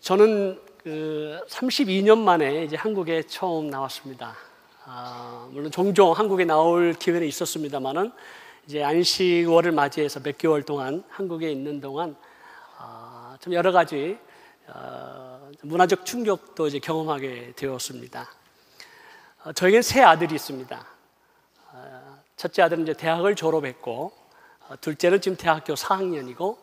저는 32년 만에 이제 한국에 처음 나왔습니다. 물론 종종 한국에 나올 기회는 있었습니다만은 이제 안식월을 맞이해서 몇 개월 동안 한국에 있는 동안 좀 여러 가지 문화적 충격도 이제 경험하게 되었습니다. 저에겐 세 아들이 있습니다. 첫째 아들은 이제 대학을 졸업했고, 둘째는 지금 대학교 4학년이고,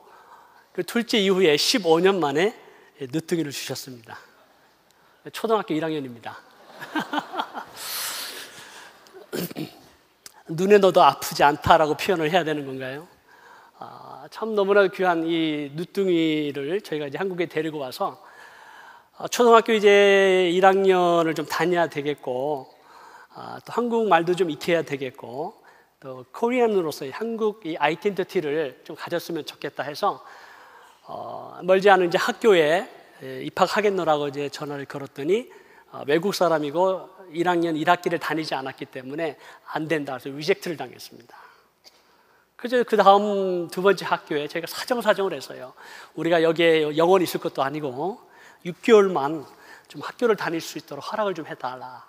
그 둘째 이후에 15년 만에 늦둥이를 주셨습니다. 초등학교 1학년입니다. 눈에 넣어도 아프지 않다라고 표현을 해야 되는 건가요? 참 너무나 귀한 이 늦둥이를 저희가 이제 한국에 데리고 와서 초등학교 이제 1학년을 좀 다녀야 되겠고, 또 한국말도 좀 익혀야 되겠고, 또 코리안으로서의 한국의 아이덴티티를 좀 가졌으면 좋겠다 해서 멀지 않은 이제 학교에 입학하겠노라고 이제 전화를 걸었더니 외국 사람이고 1학년 1학기를 다니지 않았기 때문에 안 된다 해서 리젝트를 당했습니다. 그래서 그 다음 두 번째 학교에 저희가 사정을 했어요. 우리가 여기에 영원히 있을 것도 아니고 6개월만 좀 학교를 다닐 수 있도록 허락을 좀 해달라.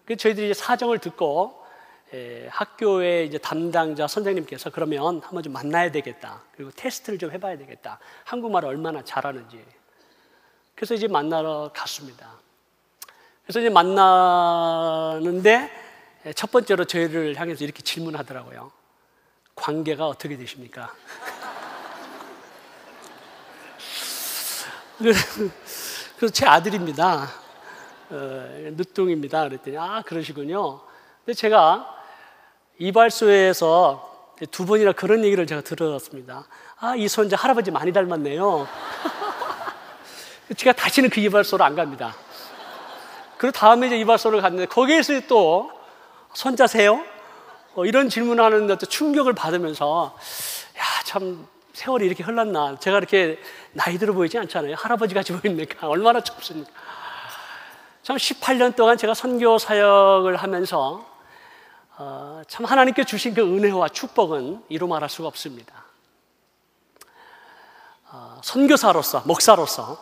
그래서 저희들이 이제 사정을 듣고 학교의 이제 담당자 선생님께서 그러면 한번 좀 만나야 되겠다. 그리고 테스트를 좀 해봐야 되겠다. 한국말을 얼마나 잘하는지. 그래서 이제 만나러 갔습니다. 그래서 이제 만나는데 첫 번째로 저희를 향해서 이렇게 질문하더라고요. 관계가 어떻게 되십니까? 그래서 제 아들입니다. 늦둥입니다. 그랬더니 그러시군요. 근데 제가 이발소에서 두 번이나 그런 얘기를 제가 들었습니다. 이 손자 할아버지 많이 닮았네요. 제가 다시는 그 이발소로 안 갑니다. 그리고 다음에 이제 이발소를 갔는데 거기에서 또 손자세요? 이런 질문하는 데 충격을 받으면서 참 세월이 이렇게 흘렀나. 제가 이렇게 나이 들어 보이지 않잖아요. 할아버지 같이 보입니까? 얼마나 좁습니까? 참 18년 동안 제가 선교 사역을 하면서 참 하나님께 주신 그 은혜와 축복은 이루 말할 수가 없습니다. 선교사로서, 목사로서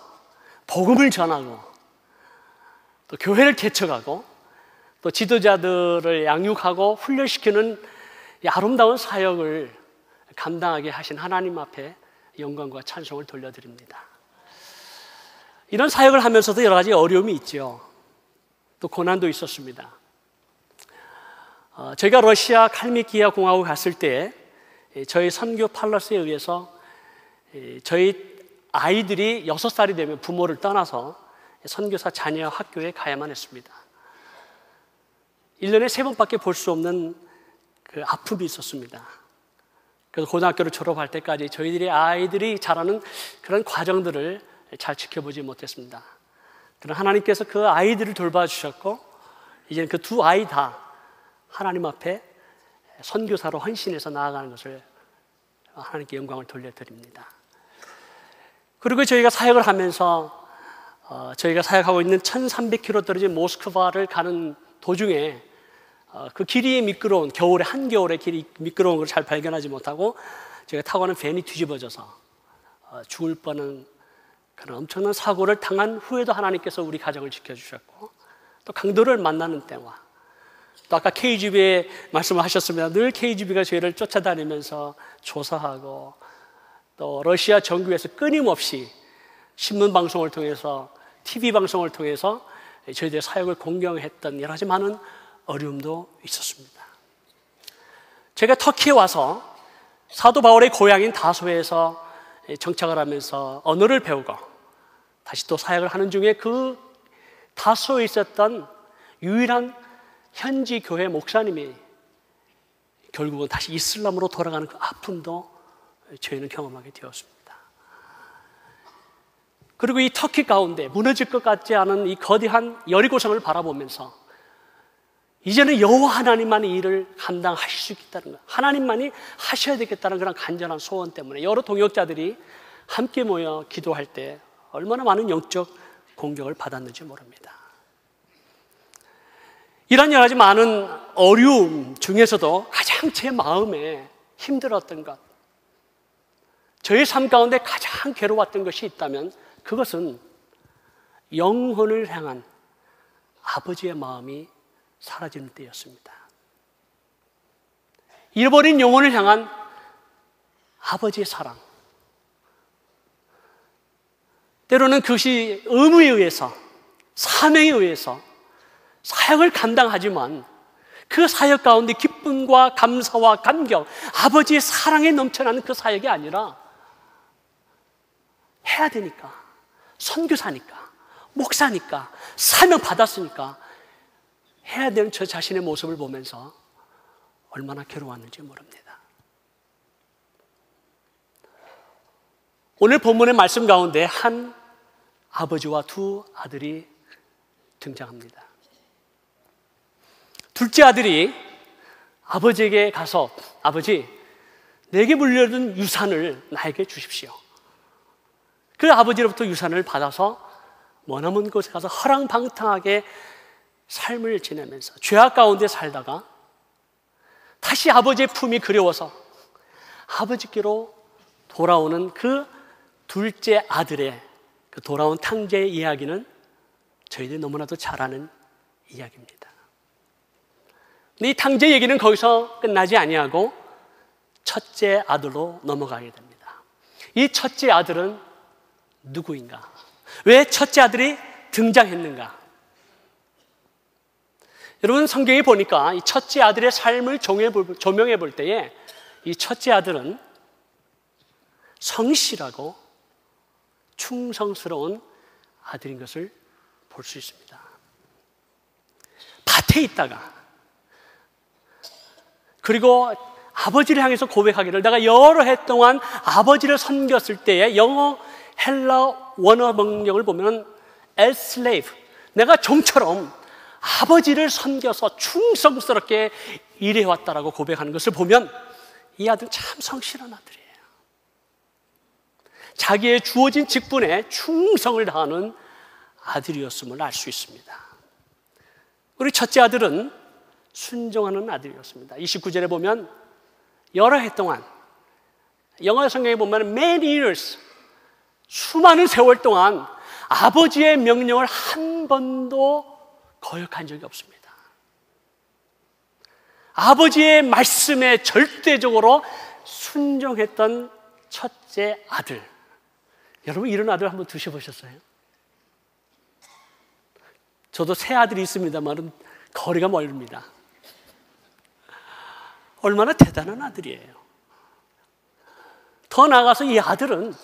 복음을 전하고 또 교회를 개척하고 또 지도자들을 양육하고 훈련시키는 이 아름다운 사역을 감당하게 하신 하나님 앞에 영광과 찬송을 돌려드립니다. 이런 사역을 하면서도 여러 가지 어려움이 있죠. 또 고난도 있었습니다. 저희가 러시아 칼미키아 공화국 갔을 때 저희 선교 팔러스에 의해서 저희 아이들이 6살이 되면 부모를 떠나서 선교사 자녀 학교에 가야만 했습니다. 1년에 3번밖에 볼 수 없는 그 아픔이 있었습니다. 그래서 고등학교를 졸업할 때까지 저희들의 아이들이 자라는 그런 과정들을 잘 지켜보지 못했습니다. 그러나 하나님께서 그 아이들을 돌봐주셨고 이제는 그 두 아이 다 하나님 앞에 선교사로 헌신해서 나아가는 것을 하나님께 영광을 돌려드립니다. 그리고 저희가 사역을 하면서 저희가 사역하고 있는 1300km 떨어진 모스크바를 가는 도중에 그 길이 미끄러운 겨울에 한겨울에 길이 미끄러운 걸 잘 발견하지 못하고 저희가 타고 가는 밴이 뒤집어져서 죽을 뻔한 그런 엄청난 사고를 당한 후에도 하나님께서 우리 가정을 지켜주셨고 또 강도를 만나는 때와 또 아까 KGB에 말씀을 하셨습니다. 늘 KGB가 저희를 쫓아다니면서 조사하고 또 러시아 정규에서 끊임없이 신문 방송을 통해서 TV 방송을 통해서 저희들의 사역을 공경했던 여러 가지 많은 어려움도 있었습니다. 제가 터키에 와서 사도 바울의 고향인 다소에서 정착을 하면서 언어를 배우고 다시 또 사역을 하는 중에 그 다소에 있었던 유일한 현지 교회 목사님이 결국은 다시 이슬람으로 돌아가는 그 아픔도 저희는 경험하게 되었습니다. 그리고 이 터키 가운데 무너질 것 같지 않은 이 거대한 여리고성을 바라보면서 이제는 여호와 하나님만이 일을 감당하실 수 있다는 것, 하나님만이 하셔야 되겠다는 그런 간절한 소원 때문에 여러 동역자들이 함께 모여 기도할 때 얼마나 많은 영적 공격을 받았는지 모릅니다. 이런 여러 가지 많은 어려움 중에서도 가장 제 마음에 힘들었던 것, 저의 삶 가운데 가장 괴로웠던 것이 있다면 그것은 영혼을 향한 아버지의 마음이 사라지는 때였습니다. 잃어버린 영혼을 향한 아버지의 사랑. 때로는 그것이 의무에 의해서, 사명에 의해서 사역을 감당하지만 그 사역 가운데 기쁨과 감사와 감격, 아버지의 사랑에 넘쳐나는 그 사역이 아니라 해야 되니까, 선교사니까, 목사니까, 사명 받았으니까 해야 되는 저 자신의 모습을 보면서 얼마나 괴로웠는지 모릅니다. 오늘 본문의 말씀 가운데 한 아버지와 두 아들이 등장합니다. 둘째 아들이 아버지에게 가서 아버지, 내게 물려준 유산을 나에게 주십시오. 그 아버지로부터 유산을 받아서 머나먼 곳에 가서 허랑방탕하게 삶을 지내면서 죄악 가운데 살다가 다시 아버지의 품이 그리워서 아버지께로 돌아오는 그 둘째 아들의 그 돌아온 탕자의 이야기는 저희들이 너무나도 잘 아는 이야기입니다. 근데 이 탕자 얘기는 거기서 끝나지 아니하고 첫째 아들로 넘어가게 됩니다. 이 첫째 아들은 누구인가? 왜 첫째 아들이 등장했는가? 여러분, 성경에 보니까 이 첫째 아들의 삶을 조명해 볼 때에 이 첫째 아들은 성실하고 충성스러운 아들인 것을 볼 수 있습니다. 밭에 있다가 그리고 아버지를 향해서 고백하기를, 내가 여러 해 동안 아버지를 섬겼을 때에 영어 헬라 원어 번역을 보면 as slave, 내가 종처럼 아버지를 섬겨서 충성스럽게 일해왔다라고 고백하는 것을 보면 이 아들은 참 성실한 아들이에요. 자기의 주어진 직분에 충성을 다하는 아들이었음을 알 수 있습니다. 우리 첫째 아들은 순종하는 아들이었습니다. 29절에 보면 여러 해 동안, 영어 성경에 보면 many years, 수많은 세월 동안 아버지의 명령을 한 번도 거역한 적이 없습니다. 아버지의 말씀에 절대적으로 순종했던 첫째 아들. 여러분, 이런 아들 한번 두셔보셨어요? 저도 세 아들이 있습니다만 거리가 멀습니다. 얼마나 대단한 아들이에요. 더 나아가서 이 아들은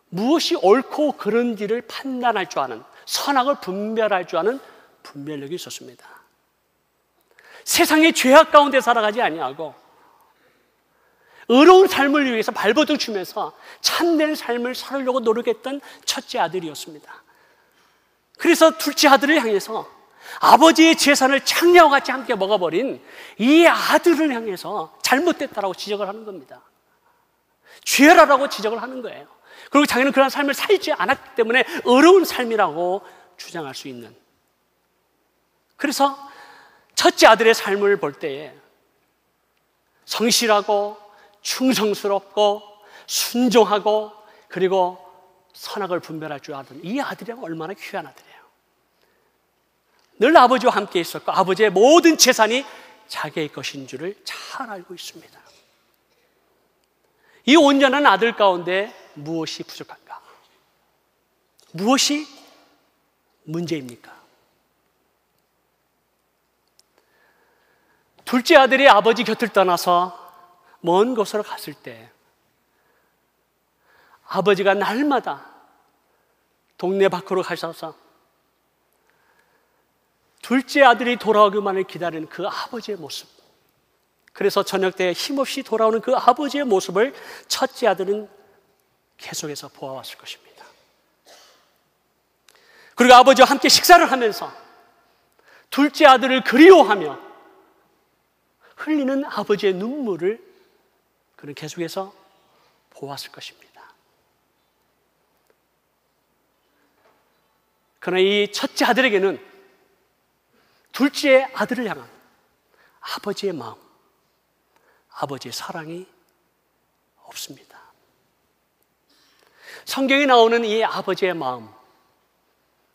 무엇이 옳고 그른지를 판단할 줄 아는, 선악을 분별할 줄 아는 분별력이 있었습니다. 세상의 죄악 가운데 살아가지 아니하고 의로운 삶을 위해서 발버둥 치면서 참된 삶을 살려고 노력했던 첫째 아들이었습니다. 그래서 둘째 아들을 향해서 아버지의 재산을 창녀와 같이 함께 먹어버린 이 아들을 향해서 잘못됐다라고 지적을 하는 겁니다. 죄라라고 지적을 하는 거예요. 그리고 자기는 그런 삶을 살지 않았기 때문에 어려운 삶이라고 주장할 수 있는. 그래서 첫째 아들의 삶을 볼 때에 성실하고 충성스럽고 순종하고 그리고 선악을 분별할 줄 아는 이 아들이란 얼마나 귀한 아들이에요. 늘 아버지와 함께 있었고 아버지의 모든 재산이 자기의 것인 줄을 잘 알고 있습니다. 이 온전한 아들 가운데 무엇이 부족한가? 무엇이 문제입니까? 둘째 아들이 아버지 곁을 떠나서 먼 곳으로 갔을 때 아버지가 날마다 동네 밖으로 가셔서 둘째 아들이 돌아오기만을 기다리는 그 아버지의 모습, 그래서 저녁 때 힘없이 돌아오는 그 아버지의 모습을 첫째 아들은 계속해서 보아왔을 것입니다. 그리고 아버지와 함께 식사를 하면서 둘째 아들을 그리워하며 흘리는 아버지의 눈물을 그는 계속해서 보았을 것입니다. 그러나 이 첫째 아들에게는 둘째 아들을 향한 아버지의 마음, 아버지의 사랑이 없습니다. 성경에 나오는 이 아버지의 마음,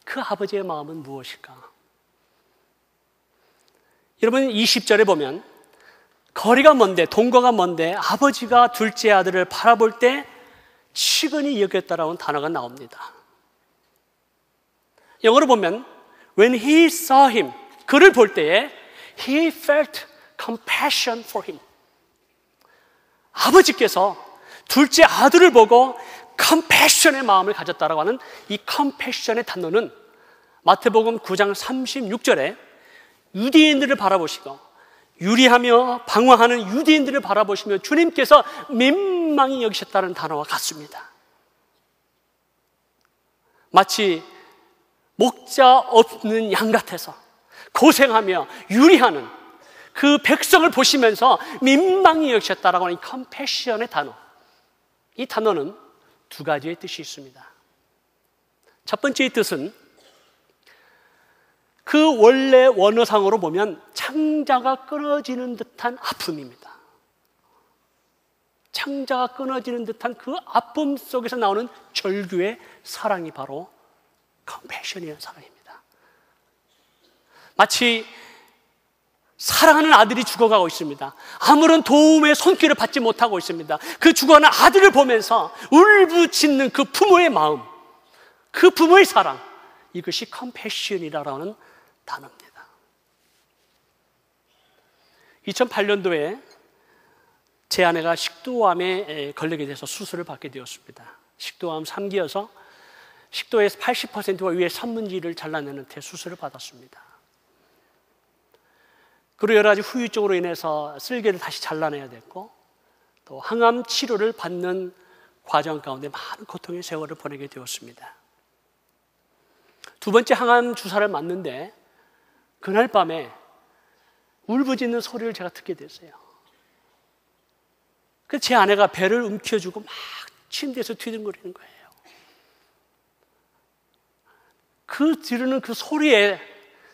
그 아버지의 마음은 무엇일까? 여러분 20절에 보면 거리가 먼데 동거가 먼데 아버지가 둘째 아들을 바라볼 때 치근히 여겼다라는 단어가 나옵니다. 영어로 보면 When he saw him, 그를 볼 때에 he felt compassion for him. 아버지께서 둘째 아들을 보고 compassion의 마음을 가졌다라고 하는 이 compassion의 단어는 마태복음 9장 36절에 유대인들을 바라보시고 유리하며 방황하는 유대인들을 바라보시며 주님께서 민망히 여기셨다는 단어와 같습니다. 마치 목자 없는 양 같아서 고생하며 유리하는 그 백성을 보시면서 민망히 여기셨다라고 하는 이 compassion의 단어, 이 단어는 두 가지의 뜻이 있습니다. 첫 번째의 뜻은 그 원래 원어상으로 보면 창자가 끊어지는 듯한 아픔입니다. 창자가 끊어지는 듯한 그 아픔 속에서 나오는 절규의 사랑이 바로 compassion이라는 사랑입니다. 마치 사랑하는 아들이 죽어가고 있습니다. 아무런 도움의 손길을 받지 못하고 있습니다. 그 죽어가는 아들을 보면서 울부짖는 그 부모의 마음, 그 부모의 사랑, 이것이 compassion이라는 단어입니다. 2008년도에 제 아내가 식도암에 걸리게 돼서 수술을 받게 되었습니다. 식도암 3기여서 식도의 80%와 위에 산문지를 잘라내는 대수술을 받았습니다. 그리고 여러 가지 후유증으로 인해서 쓸개를 다시 잘라내야 됐고 또 항암 치료를 받는 과정 가운데 많은 고통의 세월을 보내게 되었습니다. 두 번째 항암 주사를 맞는데 그날 밤에 울부짖는 소리를 제가 듣게 됐어요. 그래서 제 아내가 배를 움켜쥐고 막 침대에서 뒤둥거리는 거예요. 그 지르는 그 소리에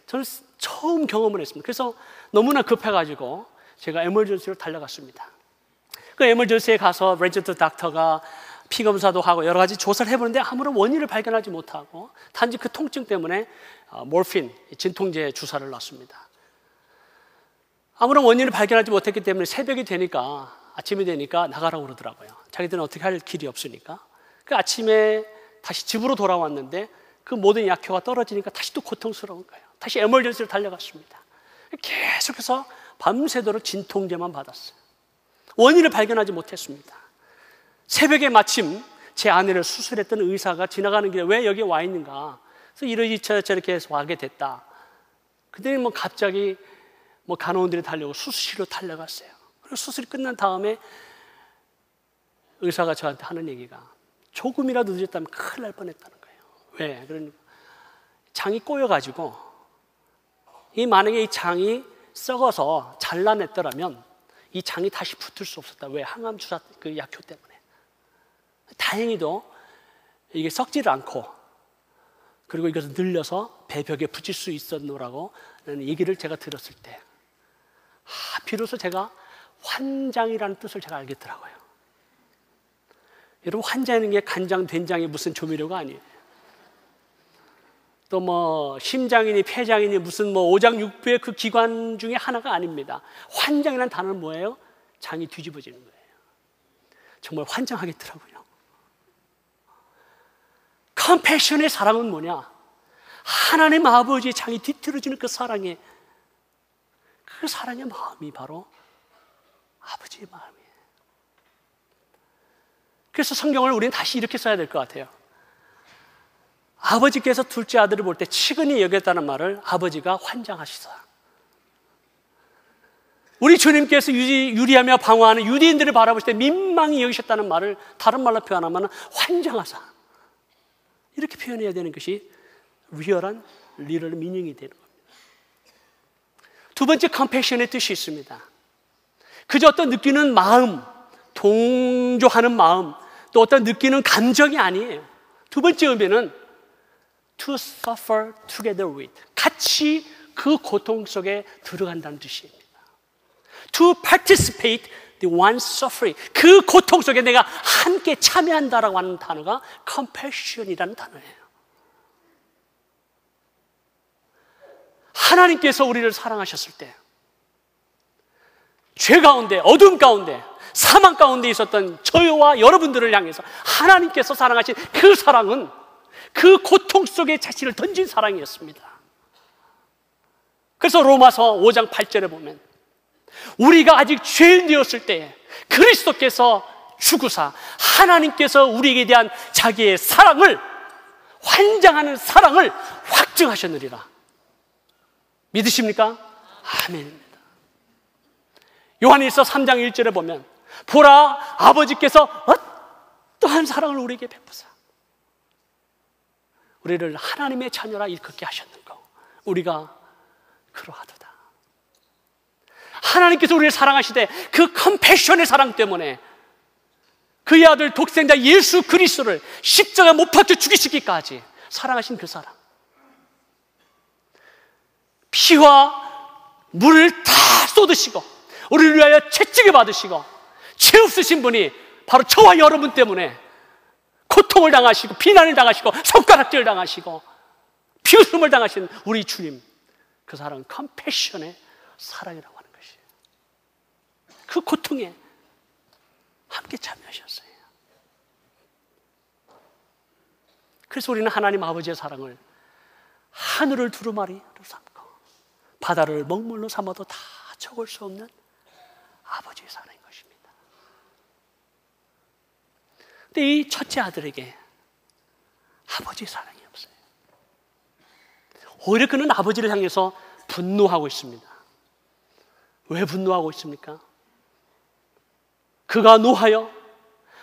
저는 처음 경험을 했습니다. 그래서 너무나 급해가지고 제가 에머전시로 달려갔습니다. 그 에머전시에 가서 레지던트 닥터가 피검사도 하고 여러 가지 조사를 해보는데 아무런 원인을 발견하지 못하고 단지 그 통증 때문에 모르핀, 진통제 주사를 놨습니다. 아무런 원인을 발견하지 못했기 때문에 새벽이 되니까 아침이 되니까 나가라고 그러더라고요. 자기들은 어떻게 할 길이 없으니까. 그 아침에 다시 집으로 돌아왔는데 그 모든 약효가 떨어지니까 다시 또 고통스러운 거예요. 다시 에머전시로 달려갔습니다. 계속해서 밤새도록 진통제만 받았어요. 원인을 발견하지 못했습니다. 새벽에 마침 제 아내를 수술했던 의사가 지나가는 길에 왜 여기 와 있는가? 그래서 이러지 저렇게 해서 와게 됐다. 그때 갑자기 간호원들이 달려오고 수술실로 달려갔어요. 그리고 수술이 끝난 다음에 의사가 저한테 하는 얘기가 조금이라도 늦었다면 큰일 날 뻔했다는 거예요. 왜? 그러니까 장이 꼬여가지고 만약에 이 장이 썩어서 잘라냈더라면 이 장이 다시 붙을 수 없었다. 왜? 항암 주사 그 약효 때문에. 다행히도 이게 썩지를 않고 그리고 이것을 늘려서 배벽에 붙일 수 있었노라고 얘기를 제가 들었을 때 비로소 제가 환장이라는 뜻을 제가 알겠더라고요. 여러분, 환장하는 게 간장, 된장이 무슨 조미료가 아니에요. 또 심장이니 폐장이니 무슨 오장육부의 그 기관 중에 하나가 아닙니다. 환장이라는 단어는 뭐예요? 장이 뒤집어지는 거예요. 정말 환장하겠더라고요. 컴패션의 사랑은 뭐냐? 하나님 아버지의 장이 뒤틀어지는 그 사랑의 마음이 바로 아버지의 마음이에요. 그래서 성경을 우리는 다시 이렇게 써야 될 것 같아요. 아버지께서 둘째 아들을 볼 때 치근히 여겼다는 말을 아버지가 환장하시사. 우리 주님께서 유리하며 방황하는 유대인들을 바라보실 때 민망히 여기셨다는 말을 다른 말로 표현하면 환장하사. 이렇게 표현해야 되는 것이 리얼한 미닝이 되는 겁니다. 두 번째 컴패션의 뜻이 있습니다. 그저 어떤 느끼는 마음, 동조하는 마음, 또 어떤 느끼는 감정이 아니에요. 두 번째 의미는 to suffer together with, 같이 그 고통 속에 들어간다는 뜻입니다. To participate the one suffering, 그 고통 속에 내가 함께 참여한다라고 하는 단어가 compassion이라는 단어예요. 하나님께서 우리를 사랑하셨을 때 죄 가운데, 어둠 가운데, 사망 가운데 있었던 저와 여러분들을 향해서 하나님께서 사랑하신 그 사랑은 그 고통 속에 자신을 던진 사랑이었습니다. 그래서 로마서 5장 8절에 보면 우리가 아직 죄인되었을 때에 그리스도께서 죽으사 하나님께서 우리에게 대한 자기의 사랑을, 환장하는 사랑을 확증하셨느니라. 믿으십니까? 아멘입니다. 요한일서 3장 1절에 보면 보라, 아버지께서 어떠한 사랑을 우리에게 베푸사 우리를 하나님의 자녀라 일컫게 하셨는가. 우리가 그러하도다. 하나님께서 우리를 사랑하시되 그 컴패션의 사랑 때문에 그의 아들 독생자 예수 그리스도를 십자가에 못 박혀 죽이시기까지 사랑하신 그 사랑, 피와 물을 다 쏟으시고 우리를 위하여 채찍을 받으시고 죄 없으신 분이 바로 저와 여러분 때문에 고통을 당하시고 비난을 당하시고 손가락질을 당하시고 비웃음을 당하신 우리 주님, 그 사랑은 컴패션의 사랑이라고 하는 것이에요. 그 고통에 함께 참여하셨어요. 그래서 우리는 하나님 아버지의 사랑을 하늘을 두루마리로 삼고 바다를 먹물로 삼아도 다 적을 수 없는 아버지의 사랑인 것입니다. 근데 이 첫째 아들에게 아버지의 사랑이 없어요. 오히려 그는 아버지를 향해서 분노하고 있습니다. 왜 분노하고 있습니까? 그가 노하여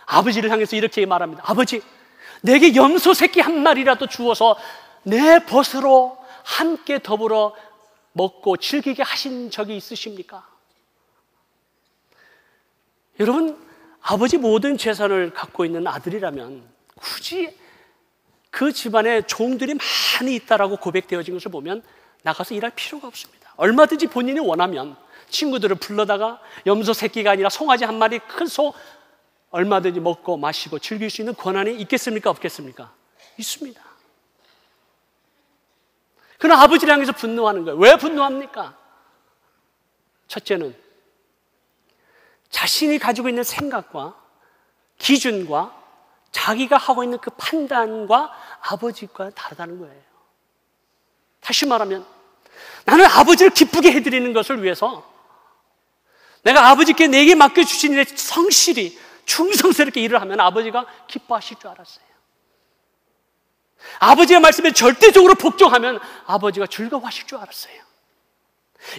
아버지를 향해서 이렇게 말합니다. 아버지, 내게 염소 새끼 한 마리라도 주어서 내 벗으로 함께 더불어 먹고 즐기게 하신 적이 있으십니까? 여러분, 아버지 모든 재산을 갖고 있는 아들이라면 굳이 그 집안에 종들이 많이 있다라고 고백되어진 것을 보면 나가서 일할 필요가 없습니다. 얼마든지 본인이 원하면 친구들을 불러다가 염소 새끼가 아니라 송아지 한 마리, 큰 소 얼마든지 먹고 마시고 즐길 수 있는 권한이 있겠습니까? 없겠습니까? 있습니다. 그러나 아버지를 향해서 분노하는 거예요. 왜 분노합니까? 첫째는 자신이 가지고 있는 생각과 기준과 자기가 하고 있는 그 판단과 아버지과 다르다는 거예요. 다시 말하면 나는 아버지를 기쁘게 해드리는 것을 위해서 내가 아버지께 내게 맡겨주신 일에 성실히 충성스럽게 일을 하면 아버지가 기뻐하실 줄 알았어요. 아버지의 말씀에 절대적으로 복종하면 아버지가 즐거워하실 줄 알았어요.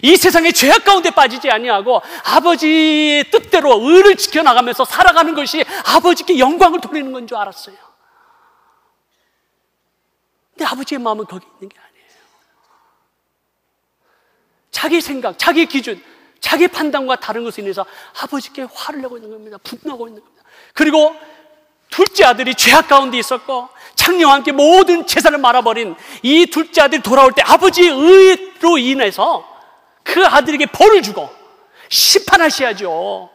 이 세상의 죄악 가운데 빠지지 아니하고 아버지의 뜻대로 의를 지켜나가면서 살아가는 것이 아버지께 영광을 돌리는 건 줄 알았어요. 근데 아버지의 마음은 거기 있는 게 아니에요. 자기 생각, 자기 기준, 자기 판단과 다른 것에 인해서 아버지께 화를 내고 있는 겁니다. 분노하고 있는 겁니다. 그리고 둘째 아들이 죄악 가운데 있었고 창녀와 함께 모든 재산을 말아버린 이 둘째 아들이 돌아올 때 아버지의 의로 인해서 그 아들에게 벌을 주고 심판하셔야죠.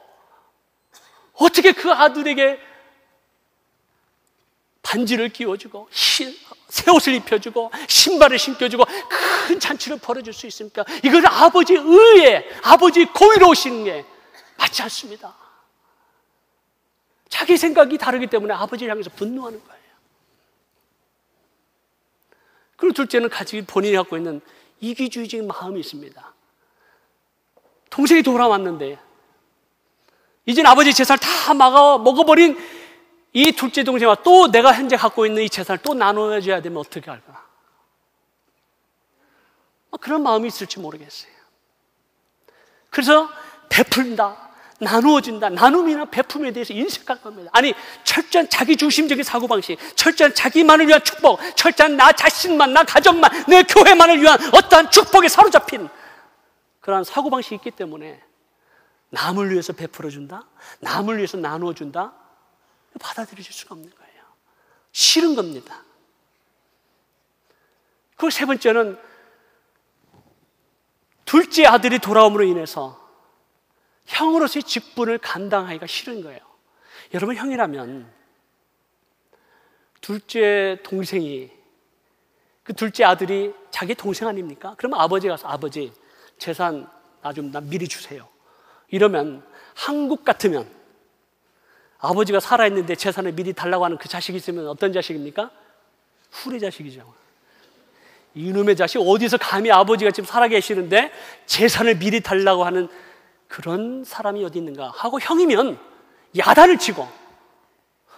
어떻게 그 아들에게 반지를 끼워주고 새 옷을 입혀주고 신발을 신겨주고 큰 잔치를 벌어줄 수 있습니까? 이건 아버지의 의에, 아버지의 공의로우신 게 맞지 않습니다. 자기 생각이 다르기 때문에 아버지를 향해서 분노하는 거예요. 그리고 둘째는 본인이 갖고 있는 이기주의적인 마음이 있습니다. 동생이 돌아왔는데 이젠 아버지 재산을 다 먹어버린 이 둘째 동생과 또 내가 현재 갖고 있는 이 재산을 또 나눠줘야 되면 어떻게 할까? 그런 마음이 있을지 모르겠어요. 그래서 베푼다, 나누어준다, 나눔이나 베품에 대해서 인색할 겁니다. 아니, 철저한 자기중심적인 사고방식, 철저한 자기만을 위한 축복, 철저한 나 자신만, 나 가정만, 내 교회만을 위한 어떠한 축복에 사로잡힌 그러한 사고방식이 있기 때문에 남을 위해서 베풀어준다, 남을 위해서 나누어준다, 받아들여질 수가 없는 거예요. 싫은 겁니다. 그리고 세 번째는 둘째 아들이 돌아옴으로 인해서 형으로서의 직분을 감당하기가 싫은 거예요. 여러분, 형이라면 둘째 동생이, 그 둘째 아들이 자기 동생 아닙니까? 그러면 아버지 가서 아버지 재산 나 미리 주세요. 이러면 한국 같으면 아버지가 살아있는데 재산을 미리 달라고 하는 그 자식이 있으면 어떤 자식입니까? 후레 자식이죠. 이놈의 자식 어디서 감히 아버지가 지금 살아계시는데 재산을 미리 달라고 하는 그런 사람이 어디 있는가 하고 형이면 야단을 치고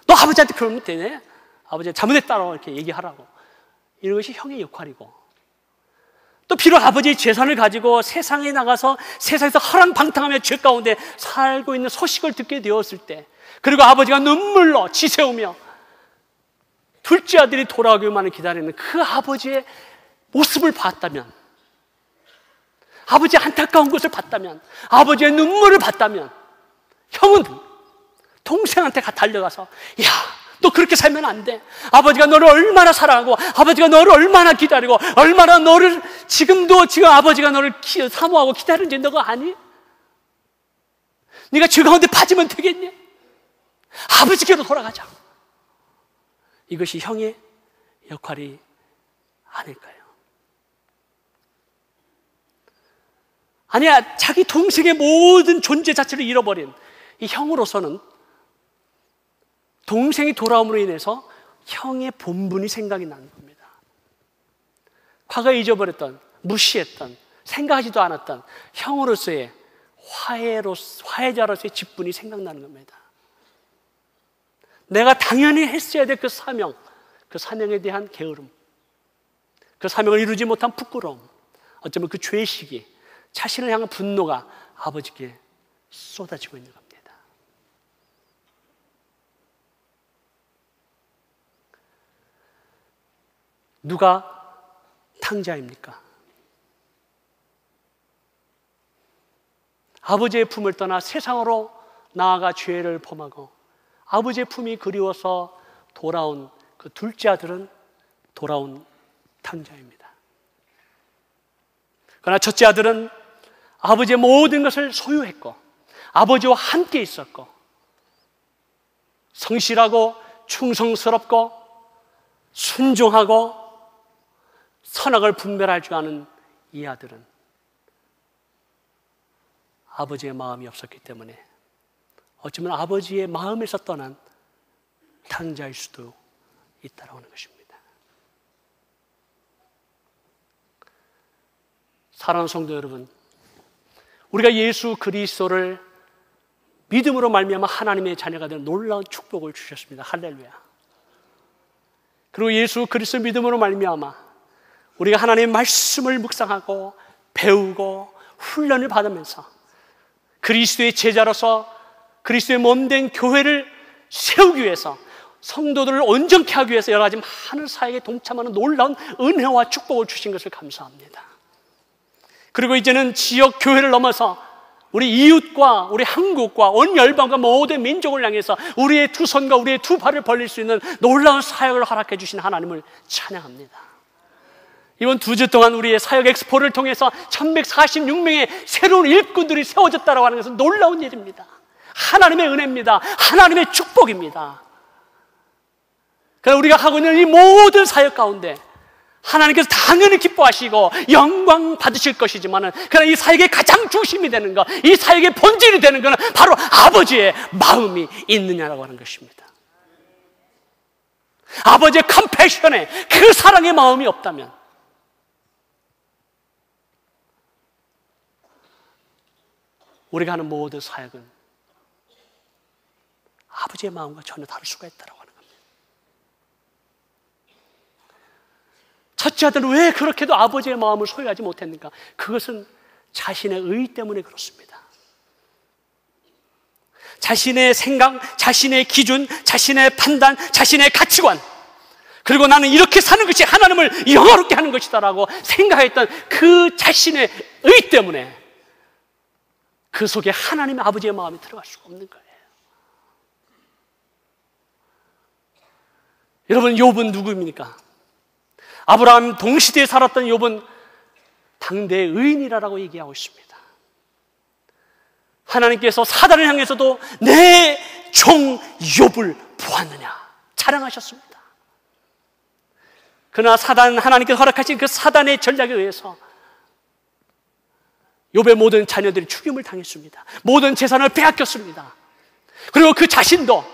너 아버지한테 그러면 되네? 아버지가 잘못했다고 이렇게 얘기하라고. 이런 것이 형의 역할이고, 또 비록 아버지의 재산을 가지고 세상에 나가서 세상에서 허랑방탕하며 죄 가운데 살고 있는 소식을 듣게 되었을 때, 그리고 아버지가 눈물로 지새우며 둘째 아들이 돌아오기만을 기다리는 그 아버지의 모습을 봤다면, 아버지의 안타까운 것을 봤다면, 아버지의 눈물을 봤다면, 형은 동생한테 달려가서 야, 너 그렇게 살면 안 돼. 아버지가 너를 얼마나 사랑하고 아버지가 너를 얼마나 기다리고 얼마나 너를 지금 아버지가 너를 사모하고 기다리는지 너가 아니? 네가 죄 가운데 빠지면 되겠니? 아버지께로 돌아가자. 이것이 형의 역할이 아닐까요? 아니야, 자기 동생의 모든 존재 자체를 잃어버린 이 형으로서는 동생이 돌아옴으로 인해서 형의 본분이 생각이 나는 겁니다. 과거에 잊어버렸던, 무시했던, 생각하지도 않았던 형으로서의 화해자로서의 직분이 생각나는 겁니다. 내가 당연히 했어야 될 그 사명, 그 사명에 대한 게으름, 그 사명을 이루지 못한 부끄러움, 어쩌면 그 죄의식이, 자신을 향한 분노가 아버지께 쏟아지고 있는 겁니다. 누가 탕자입니까? 아버지의 품을 떠나 세상으로 나아가 죄를 범하고 아버지의 품이 그리워서 돌아온 그 둘째 아들은 돌아온 탕자입니다. 그러나 첫째 아들은 아버지의 모든 것을 소유했고 아버지와 함께 있었고 성실하고 충성스럽고 순종하고 선악을 분별할 줄 아는 이 아들은 아버지의 마음이 없었기 때문에 어쩌면 아버지의 마음에서 떠난 탕자일 수도 있다라고 하는 것입니다. 사랑하는 성도 여러분, 우리가 예수 그리스도를 믿음으로 말미암아 하나님의 자녀가 되는 놀라운 축복을 주셨습니다. 할렐루야. 그리고 예수 그리스도 믿음으로 말미암아 우리가 하나님의 말씀을 묵상하고 배우고 훈련을 받으면서 그리스도의 제자로서 그리스도의 몸된 교회를 세우기 위해서 성도들을 온전케 하기 위해서 여러 가지 많은 사역에 동참하는 놀라운 은혜와 축복을 주신 것을 감사합니다. 그리고 이제는 지역 교회를 넘어서 우리 이웃과 우리 한국과 온 열방과 모든 민족을 향해서 우리의 두 손과 우리의 두 발을 벌릴 수 있는 놀라운 사역을 허락해 주신 하나님을 찬양합니다. 이번 2주 동안 우리의 사역 엑스포를 통해서 1146명의 새로운 일꾼들이 세워졌다고 하는 것은 놀라운 일입니다. 하나님의 은혜입니다. 하나님의 축복입니다. 그러나 우리가 하고 있는 이 모든 사역 가운데 하나님께서 당연히 기뻐하시고 영광 받으실 것이지만, 그러나 이 사역의 가장 중심이 되는 것, 이 사역의 본질이 되는 것은 바로 아버지의 마음이 있느냐라고 하는 것입니다. 아버지의 컴패션에 그 사랑의 마음이 없다면 우리가 하는 모든 사역은 아버지의 마음과 전혀 다를 수가 있다고 하는 겁니다. 첫째 아들은 왜 그렇게도 아버지의 마음을 소유하지 못했는가? 그것은 자신의 의 때문에 그렇습니다. 자신의 생각, 자신의 기준, 자신의 판단, 자신의 가치관, 그리고 나는 이렇게 사는 것이 하나님을 영화롭게 하는 것이다라고 생각했던 그 자신의 의 때문에 그 속에 하나님의 아버지의 마음이 들어갈 수가 없는 거예요. 여러분, 욥은 누구입니까? 아브라함 동시대에 살았던 욥은 당대의 의인이라고 얘기하고 있습니다. 하나님께서 사단을 향해서도 내 종 욥을 보았느냐 자랑하셨습니다. 그러나 하나님께서 허락하신 그 사단의 전략에 의해서 욥의 모든 자녀들이 죽임을 당했습니다. 모든 재산을 빼앗겼습니다. 그리고 그 자신도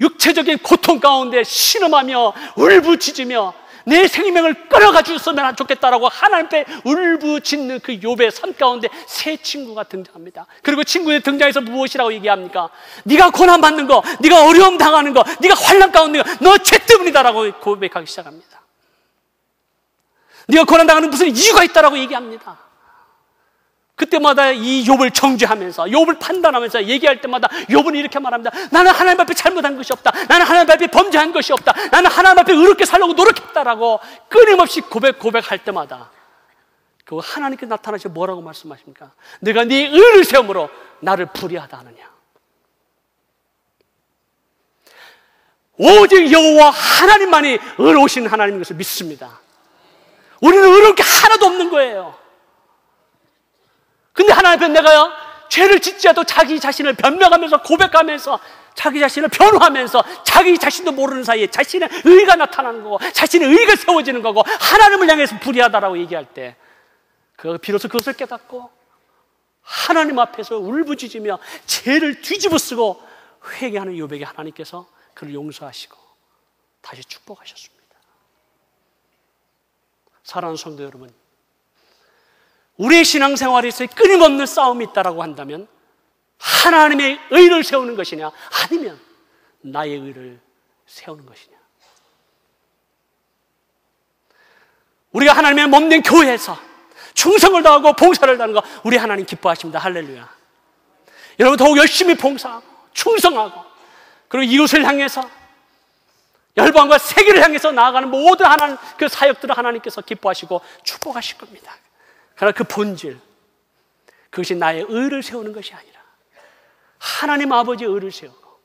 육체적인 고통 가운데 신음하며 울부짖으며 내 생명을 끌어가주었으면 좋겠다라고 하나님 앞에 울부짖는 그 욥의 삶 가운데 새 친구가 등장합니다. 그리고 친구의 등장해서 무엇이라고 얘기합니까? 네가 고난받는 거, 네가 어려움 당하는 거, 네가 환난 가운데 있는 거, 너 죄 때문이다라고 고백하기 시작합니다. 네가 고난당하는 무슨 이유가 있다라고 얘기합니다. 그때마다 이 욥을 정죄하면서 욥을 판단하면서 얘기할 때마다 욥은 이렇게 말합니다. 나는 하나님 앞에 잘못한 것이 없다. 나는 하나님 앞에 범죄한 것이 없다. 나는 하나님 앞에 의롭게 살려고 노력했다라고 끊임없이 고백할 때마다 그 하나님께 나타나셔 뭐라고 말씀하십니까? 내가 네 의를 세움으로 나를 불의하다 하느냐. 오직 여호와 하나님만이 의로우신 하나님인 것을 믿습니다. 우리는 의로운 게 하나도 없는 거예요. 근데 하나님 앞에 내가요 죄를 짓지 않아도 자기 자신을 변명하면서 고백하면서 자기 자신을 변호하면서 자기 자신도 모르는 사이에 자신의 의가 나타나는 거고 자신의 의가 세워지는 거고 하나님을 향해서 불의하다라고 얘기할 때 비로소 그것을 깨닫고 하나님 앞에서 울부짖으며 죄를 뒤집어쓰고 회개하는 욥에게 하나님께서 그를 용서하시고 다시 축복하셨습니다. 사랑하는 성도 여러분, 우리의 신앙생활에서 끊임없는 싸움이 있다고 한다면 하나님의 의를 세우는 것이냐 아니면 나의 의를 세우는 것이냐. 우리가 하나님의 몸된 교회에서 충성을 다하고 봉사를 다하는 거 우리 하나님 기뻐하십니다. 할렐루야. 여러분 더욱 열심히 봉사하고 충성하고 그리고 이웃을 향해서 열방과 세계를 향해서 나아가는 모든 하나님 그 사역들을 하나님께서 기뻐하시고 축복하실 겁니다. 그러나 그 본질, 그것이 나의 의를 세우는 것이 아니라 하나님 아버지의 의를 세우고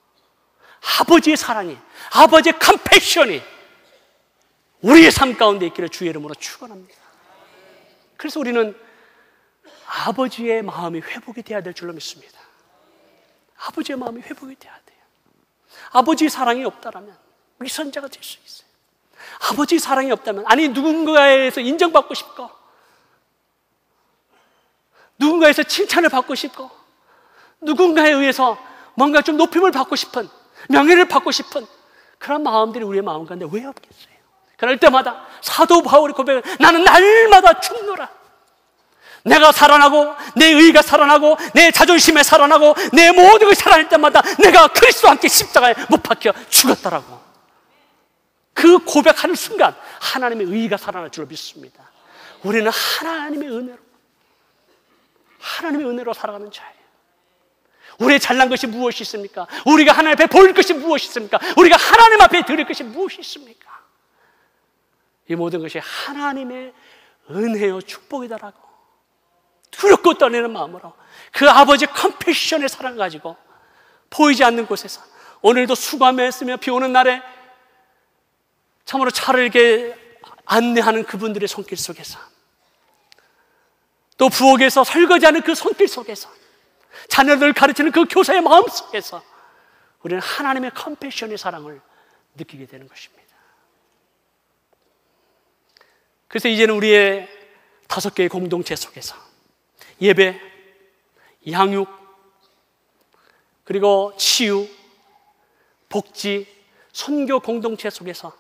아버지의 사랑이, 아버지의 컴패션이 우리의 삶 가운데 있기를 주의 이름으로 축원합니다. 그래서 우리는 아버지의 마음이 회복이 돼야 될 줄로 믿습니다. 아버지의 마음이 회복이 돼야 돼요. 아버지의 사랑이 없다라면 위선자가 될 수 있어요. 아버지의 사랑이 없다면, 아니 누군가에서 인정받고 싶고 누군가에서 칭찬을 받고 싶고 누군가에 의해서 뭔가 좀 높임을 받고 싶은, 명예를 받고 싶은 그런 마음들이 우리의 마음 가운데 왜 없겠어요? 그럴 때마다 사도 바울이 고백을, 나는 날마다 죽노라. 내가 살아나고 내 의가 살아나고 내 자존심에 살아나고 내 모든 것이 살아날 때마다 내가 그리스도와 함께 십자가에 못 박혀 죽었다라고 그 고백하는 순간 하나님의 의가 살아날 줄로 믿습니다. 우리는 하나님의 은혜로 살아가는 자예요. 우리의 잘난 것이 무엇이 있습니까? 우리가 하나님 앞에 보일 것이 무엇이 있습니까? 우리가 하나님 앞에 드릴 것이 무엇이 있습니까? 이 모든 것이 하나님의 은혜요 축복이다라고 두렵고 떨리는 마음으로 그 아버지의 컴패션의 사랑을 가지고 보이지 않는 곳에서 오늘도 수고하며 비 오는 날에 참으로 차를 이렇게 안내하는 그분들의 손길 속에서 또 부엌에서 설거지하는 그 손길 속에서 자녀들을 가르치는 그 교사의 마음 속에서 우리는 하나님의 컴패션의 사랑을 느끼게 되는 것입니다. 그래서 이제는 우리의 5개의 공동체 속에서 예배, 양육, 그리고 치유, 복지, 선교 공동체 속에서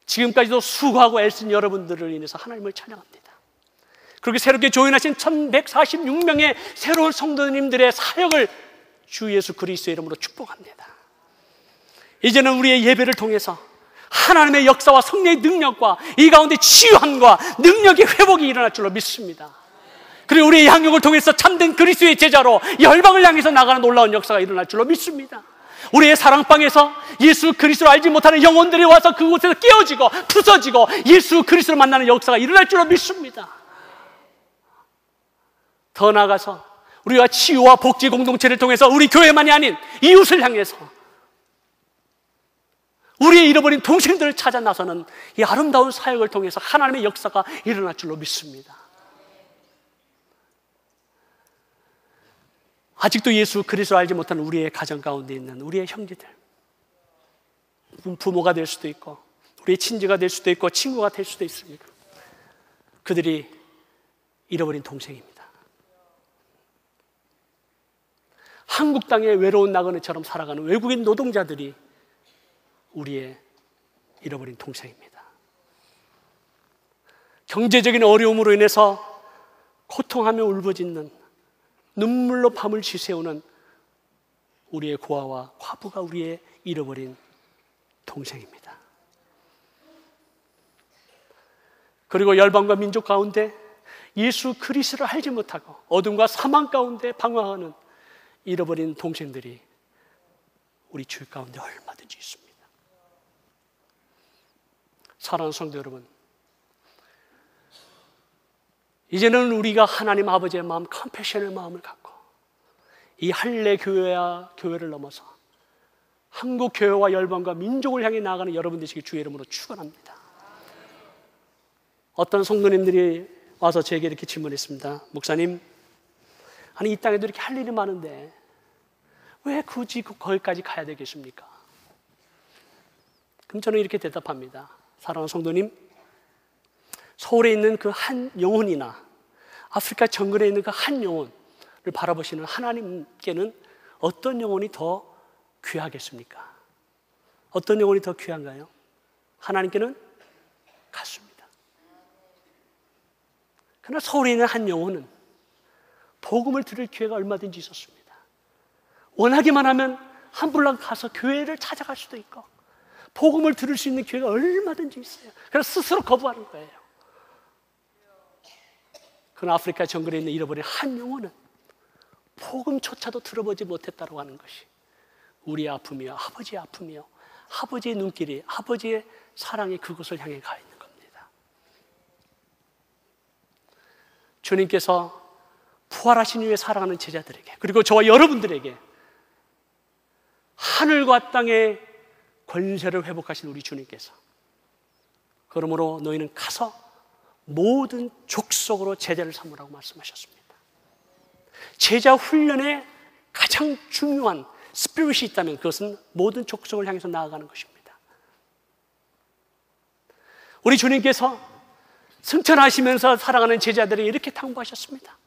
지금까지도 수고하고 애쓴 여러분들을 인해서 하나님을 찬양합니다. 그렇게 새롭게 조인하신 1146명의 새로운 성도님들의 사역을 주 예수 그리스도의 이름으로 축복합니다. 이제는 우리의 예배를 통해서 하나님의 역사와 성령의 능력과 이 가운데 치유함과 능력의 회복이 일어날 줄로 믿습니다. 그리고 우리의 양육을 통해서 참된 그리스도의 제자로 열방을 향해서 나가는 놀라운 역사가 일어날 줄로 믿습니다. 우리의 사랑방에서 예수 그리스도를 알지 못하는 영혼들이 와서 그곳에서 깨어지고 부서지고 예수 그리스도를 만나는 역사가 일어날 줄로 믿습니다. 더 나아가서 우리가 치유와 복지 공동체를 통해서 우리 교회만이 아닌 이웃을 향해서 우리의 잃어버린 동생들을 찾아 나서는 이 아름다운 사역을 통해서 하나님의 역사가 일어날 줄로 믿습니다. 아직도 예수 그리스도를 알지 못한 우리의 가정 가운데 있는 우리의 형제들, 부모가 될 수도 있고 우리의 친지가 될 수도 있고 친구가 될 수도 있습니다. 그들이 잃어버린 동생입니다. 한국 땅에 외로운 나그네처럼 살아가는 외국인 노동자들이 우리의 잃어버린 동생입니다. 경제적인 어려움으로 인해서 고통하며 울부짖는, 눈물로 밤을 지새우는 우리의 고아와 과부가 우리의 잃어버린 동생입니다. 그리고 열방과 민족 가운데 예수 그리스도를 알지 못하고 어둠과 사망 가운데 방황하는 잃어버린 동생들이 우리 주위 가운데 얼마든지 있습니다. 사랑하는 성도 여러분, 이제는 우리가 하나님 아버지의 마음, 컴패션의 마음을 갖고 이 할례 교회와 교회를 넘어서 한국 교회와 열방과 민족을 향해 나아가는 여러분 되시길 주의 이름으로 축원합니다. 어떤 성도님들이 와서 제게 이렇게 질문했습니다. 목사님, 아니 이 땅에도 이렇게 할 일이 많은데 왜 굳이 거기까지 가야 되겠습니까? 그럼 저는 이렇게 대답합니다. 사랑하는 성도님, 서울에 있는 그 한 영혼이나 아프리카 정글에 있는 그 한 영혼을 바라보시는 하나님께는 어떤 영혼이 더 귀하겠습니까? 어떤 영혼이 더 귀한가요? 하나님께는 같습니다. 그러나 서울에 있는 한 영혼은 복음을 들을 기회가 얼마든지 있었습니다. 원하기만 하면 한불랑 가서 교회를 찾아갈 수도 있고 복음을 들을 수 있는 기회가 얼마든지 있어요. 그래서 스스로 거부하는 거예요. 그러나 아프리카 정글에 있는 잃어버린 한 영혼은 복음조차도 들어보지 못했다고 하는 것이 우리의 아픔이요, 아버지의 아픔이요, 아버지의 눈길이, 아버지의 사랑이 그곳을 향해 가 있는 겁니다. 주님께서 부활하신 이후에 사랑하는 제자들에게, 그리고 저와 여러분들에게 하늘과 땅의 권세를 회복하신 우리 주님께서, 그러므로 너희는 가서 모든 족속으로 제자를 삼으라고 말씀하셨습니다. 제자 훈련의 가장 중요한 스피릿이 있다면 그것은 모든 족속을 향해서 나아가는 것입니다. 우리 주님께서 승천하시면서 사랑하는 제자들이 이렇게 당부하셨습니다.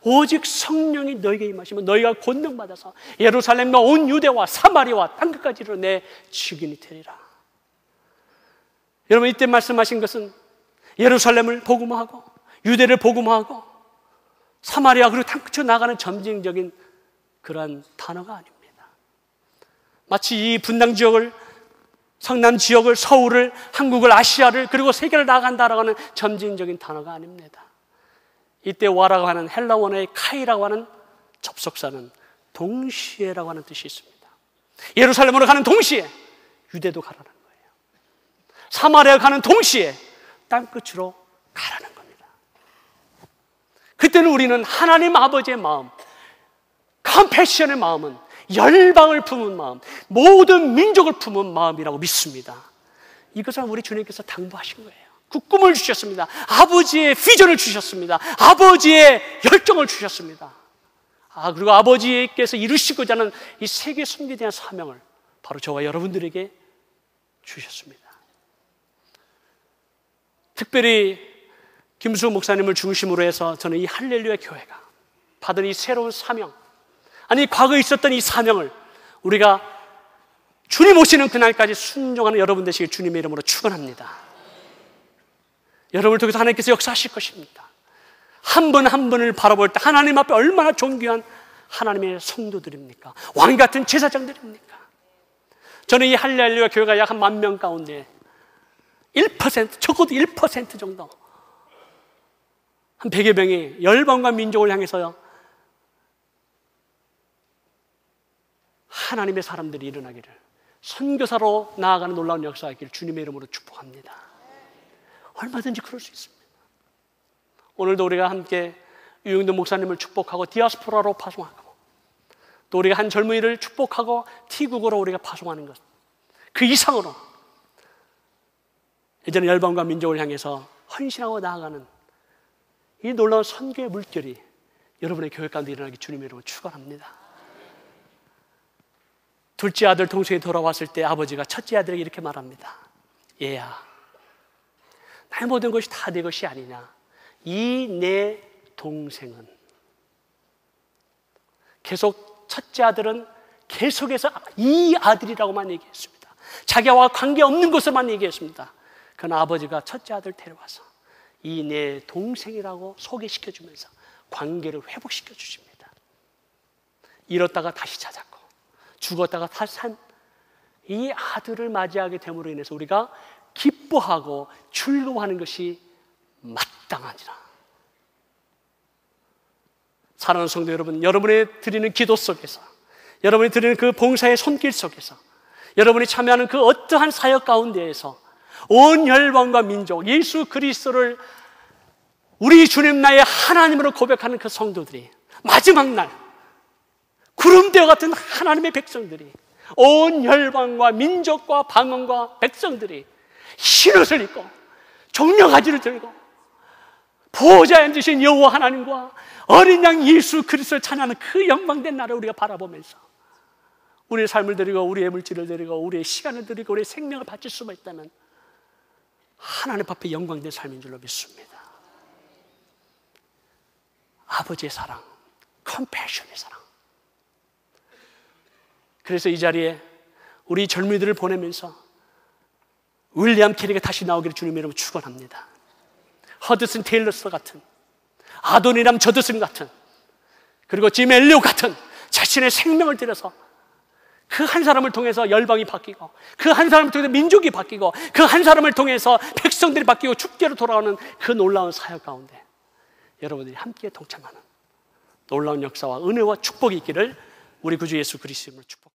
오직 성령이 너에게 임하시면 너희가 권능받아서 예루살렘과 온 유대와 사마리아와 땅끝까지로 내 증인이 되리라. 여러분, 이때 말씀하신 것은 예루살렘을 복음화하고 유대를 복음화하고 사마리아 그리고 땅끝으로 나가는 점진적인 그러한 단어가 아닙니다. 마치 이 분당 지역을, 성남 지역을, 서울을, 한국을, 아시아를 그리고 세계를 나간다라고 하는 점진적인 단어가 아닙니다. 이때 와라고 하는 헬라 원어의 카이라고 하는 접속사는 동시에라고 하는 뜻이 있습니다. 예루살렘으로 가는 동시에 유대도 가라는 거예요. 사마리아 가는 동시에 땅끝으로 가라는 겁니다. 그때는 우리는 하나님 아버지의 마음, 컴패션의 마음은 열방을 품은 마음, 모든 민족을 품은 마음이라고 믿습니다. 이것을 우리 주님께서 당부하신 거예요. 그 꿈을 주셨습니다. 아버지의 비전을 주셨습니다. 아버지의 열정을 주셨습니다. 그리고 아버지께서 이루시고자 하는 이 세계 선교에 대한 사명을 바로 저와 여러분들에게 주셨습니다. 특별히 김수 목사님을 중심으로 해서 저는 이 할렐루야 교회가 받은 이 새로운 사명, 아니 과거에 있었던 이 사명을 우리가 주님 오시는 그날까지 순종하는 여러분 되시길 주님의 이름으로 축원합니다. 여러분을 통해서 하나님께서 역사하실 것입니다. 한 분 한 분을 바라볼 때 하나님 앞에 얼마나 존귀한 하나님의 성도들입니까? 왕 같은 제사장들입니까? 저는 이 할렐루야 교회가 약 한 10,000명 가운데 1%, 적어도 1% 정도, 한 100여 명이 열방과 민족을 향해서 하나님의 사람들이 일어나기를, 선교사로 나아가는 놀라운 역사가 있기를 주님의 이름으로 축복합니다. 얼마든지 그럴 수 있습니다. 오늘도 우리가 함께 유영돈 목사님을 축복하고 디아스포라로 파송하고, 또 우리가 한 젊은이를 축복하고 티국으로 우리가 파송하는 것, 그 이상으로 이제는 열방과 민족을 향해서 헌신하고 나아가는 이 놀라운 선교의 물결이 여러분의 교회 가운데 일어나기 주님의 이름으로 축원합니다. 둘째 아들 동생이 돌아왔을 때 아버지가 첫째 아들에게 이렇게 말합니다. 얘야, 나의 모든 것이 다 내 것이 아니냐. 이 내 동생은. 계속 첫째 아들은 계속해서 이 아들이라고만 얘기했습니다. 자기와 관계없는 것을만 얘기했습니다. 그러나 아버지가 첫째 아들 데려와서 이 내 동생이라고 소개시켜주면서 관계를 회복시켜 주십니다. 잃었다가 다시 찾았고 죽었다가 다시 산 이 아들을 맞이하게 됨으로 인해서 우리가 기뻐하고 즐거워하는 것이 마땅하니라. 사랑하는 성도 여러분, 여러분이 드리는 기도 속에서, 여러분이 드리는 그 봉사의 손길 속에서, 여러분이 참여하는 그 어떠한 사역 가운데에서 온 열방과 민족, 예수 그리스도를 우리 주님 나의 하나님으로 고백하는 그 성도들이 마지막 날 구름대와 같은 하나님의 백성들이, 온 열방과 민족과 방언과 백성들이 흰옷을 입고 종려가지를 들고 보호자에 앉으신 여호와 하나님과 어린 양 예수 그리스도를 찬양하는 그 영광된 날을 우리가 바라보면서 우리의 삶을 드리고 우리의 물질을 드리고 우리의 시간을 드리고 우리의 생명을 바칠 수만 있다면 하나님 앞에 영광된 삶인 줄로 믿습니다. 아버지의 사랑, 컴패션의 사랑. 그래서 이 자리에 우리 젊은이들을 보내면서 윌리엄 캐리가 다시 나오기를 주님의 이름으로 축원합니다. 허드슨 테일러스 같은, 아도니람 저드슨 같은, 그리고 짐 엘리오 같은 자신의 생명을 들여서 그 한 사람을 통해서 열방이 바뀌고, 그 한 사람을 통해서 민족이 바뀌고, 그 한 사람을 통해서 백성들이 바뀌고 축제로 돌아오는 그 놀라운 사역 가운데 여러분들이 함께 동참하는 놀라운 역사와 은혜와 축복이 있기를 우리 구주 예수 그리스도로 축복.